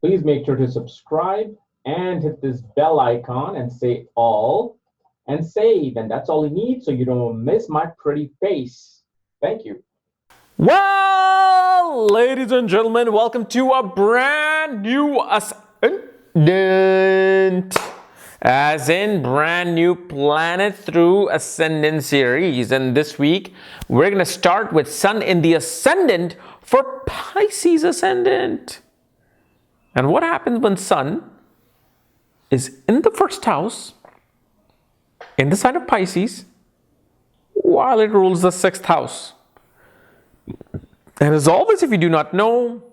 Please make sure to subscribe and hit this bell icon and say all and save. And that's all you need so you don't miss my pretty face. Thank you. Well, ladies and gentlemen, welcome to a brand new ascendant, as in brand new planet through ascendant series. And this week, we're going to start with Sun in the ascendant for Pisces ascendant. And what happens when Sun is in the first house, in the sign of Pisces, while it rules the sixth house? And as always, if you do not know,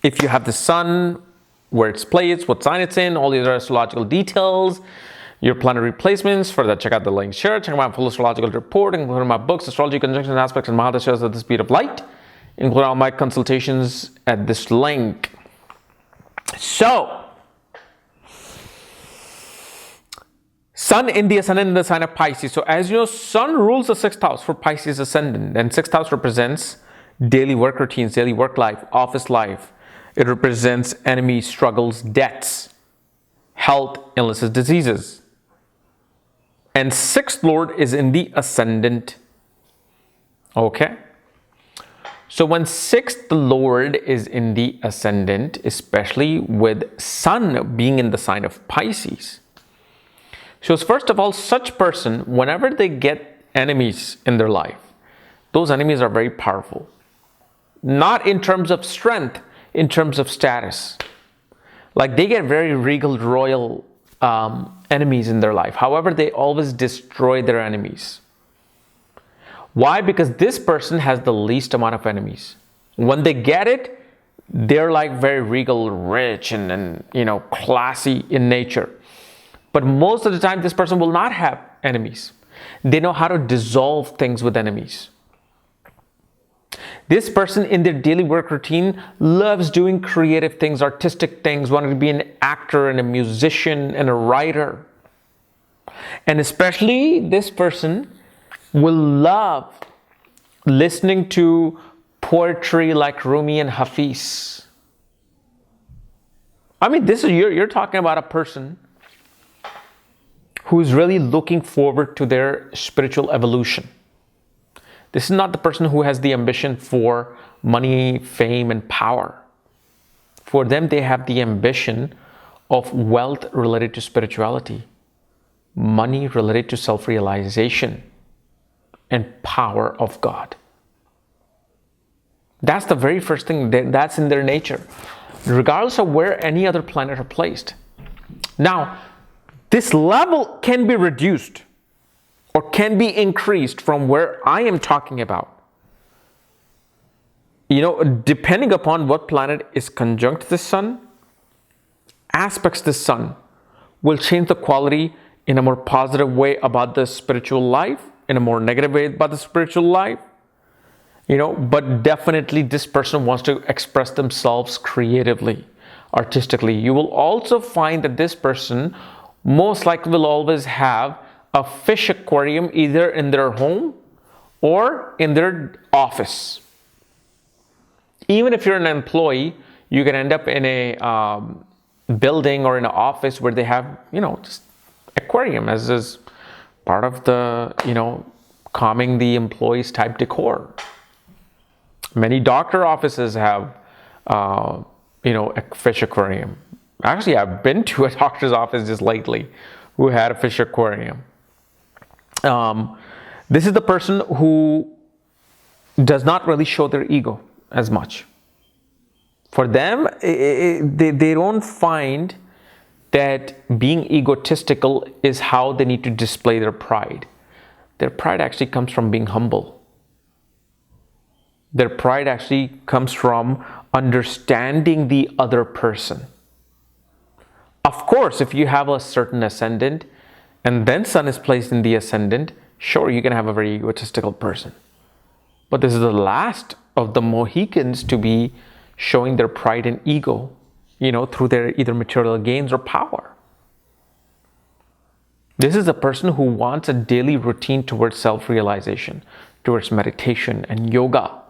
if you have the Sun, where it's placed, what sign it's in, all the other astrological details, your planetary placements, for that check out the link here. Check out my full astrological report, including my books, Astrology, Conjunction, Aspects, and Mahadashas at the Speed of Light, including all my consultations at this link. So, Sun in the ascendant in the sign of Pisces. So as you know, Sun rules the sixth house for Pisces ascendant, and sixth house represents daily work routines, daily work life, office life. It represents enemies, struggles, debts, health, illnesses, diseases. And sixth lord is in the ascendant. Okay. So when sixth lord is in the ascendant, especially with Sun being in the sign of Pisces, shows first of all, such person, whenever they get enemies in their life, those enemies are very powerful. Not in terms of strength, in terms of status. Like they get very regal, royal enemies in their life. However, they always destroy their enemies. Why? Because this person has the least amount of enemies. When they get it, they're like very regal, rich, and classy in nature. But most of the time, this person will not have enemies. They know how to dissolve things with enemies. This person in their daily work routine loves doing creative things, artistic things, wanting to be an actor and a musician and a writer. And especially this person will love listening to poetry like Rumi and Hafiz. I mean, this is you're talking about a person who is really looking forward to their spiritual evolution. This is not the person who has the ambition for money, fame, and power. For them, they have the ambition of wealth related to spirituality, money related to self-realization, and power of God. That's the very first thing that's in their nature, regardless of where any other planet are placed. Now, this level can be reduced or can be increased from where I am talking about. Depending upon what planet is conjunct the Sun, aspects the Sun will change the quality in a more positive way about the spiritual life, in a more negative way about the spiritual life. But definitely this person wants to express themselves creatively, artistically. You will also find that this person most likely will always have a fish aquarium either in their home or in their office. Even if you're an employee, you can end up in a building or in an office where they have, just aquarium as is part of the, calming the employees type decor. Many doctor offices have, a fish aquarium. Actually, I've been to a doctor's office just lately who had a fish aquarium. This is the person who does not really show their ego as much. For them, they don't find that being egotistical is how they need to display their pride. Their pride actually comes from being humble. Their pride actually comes from understanding the other person. Of course, if you have a certain ascendant and then Sun is placed in the ascendant, sure, you can have a very egotistical person. But this is the last of the Mohicans to be showing their pride and ego, through their either material gains or power. This is a person who wants a daily routine towards self-realization, towards meditation and yoga.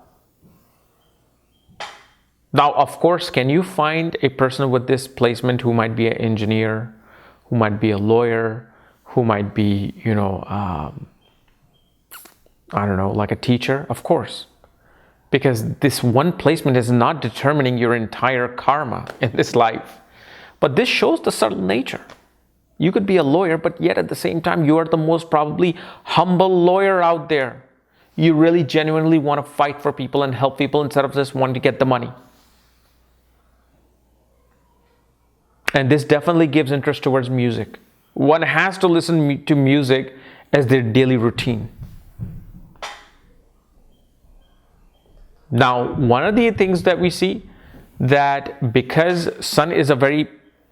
Now, of course, can you find a person with this placement who might be an engineer, who might be a lawyer, who might be, I don't know, like a teacher? Of course. Because this one placement is not determining your entire karma in this life. But this shows the subtle nature. You could be a lawyer, but yet at the same time, you are the most probably humble lawyer out there. You really genuinely want to fight for people and help people instead of just wanting to get the money. And this definitely gives interest towards music. One has to listen to music as their daily routine. Now, one of the things that we see, that because Sun is a very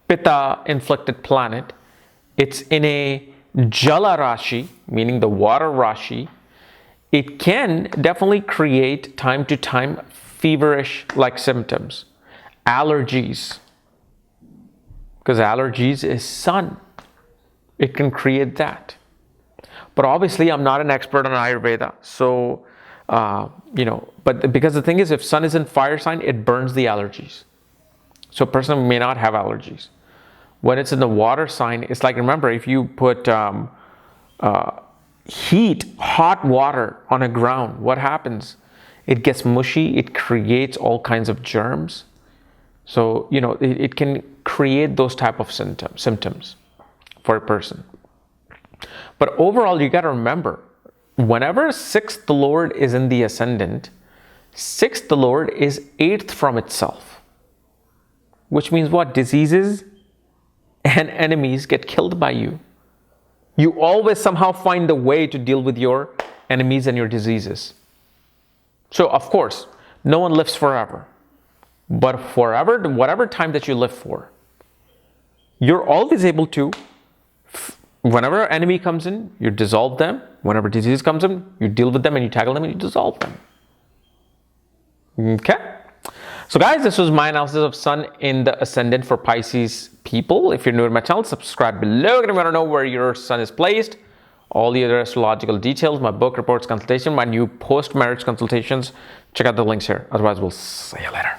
Pitta inflicted planet, it's in a Jala Rashi, meaning the water Rashi, it can definitely create time to time feverish like symptoms, allergies, because allergies is Sun. It can create that. But obviously, I'm not an expert on Ayurveda, so but because the thing is, if Sun is in fire sign, it burns the allergies. So a person may not have allergies. When it's in the water sign, it's like, remember, if you put hot water on a ground, what happens? It gets mushy, it creates all kinds of germs. So, it can create those type of symptoms for a person. But overall, you got to remember, whenever 6th Lord is in the ascendant, 6th Lord is 8th from itself. Which means what? Diseases and enemies get killed by you. You always somehow find a way to deal with your enemies and your diseases. So, of course, no one lives forever. But forever, whatever time that you live for, you're always able to, whenever an enemy comes in, you dissolve them. Whenever disease comes in, you deal with them and you tackle them and you dissolve them. Okay? So guys, this was my analysis of Sun in the ascendant for Pisces people. If you're new to my channel, subscribe below. If you want to know where your Sun is placed, all the other astrological details, my book reports consultation, my new post-marriage consultations, check out the links here. Otherwise, we'll see you later.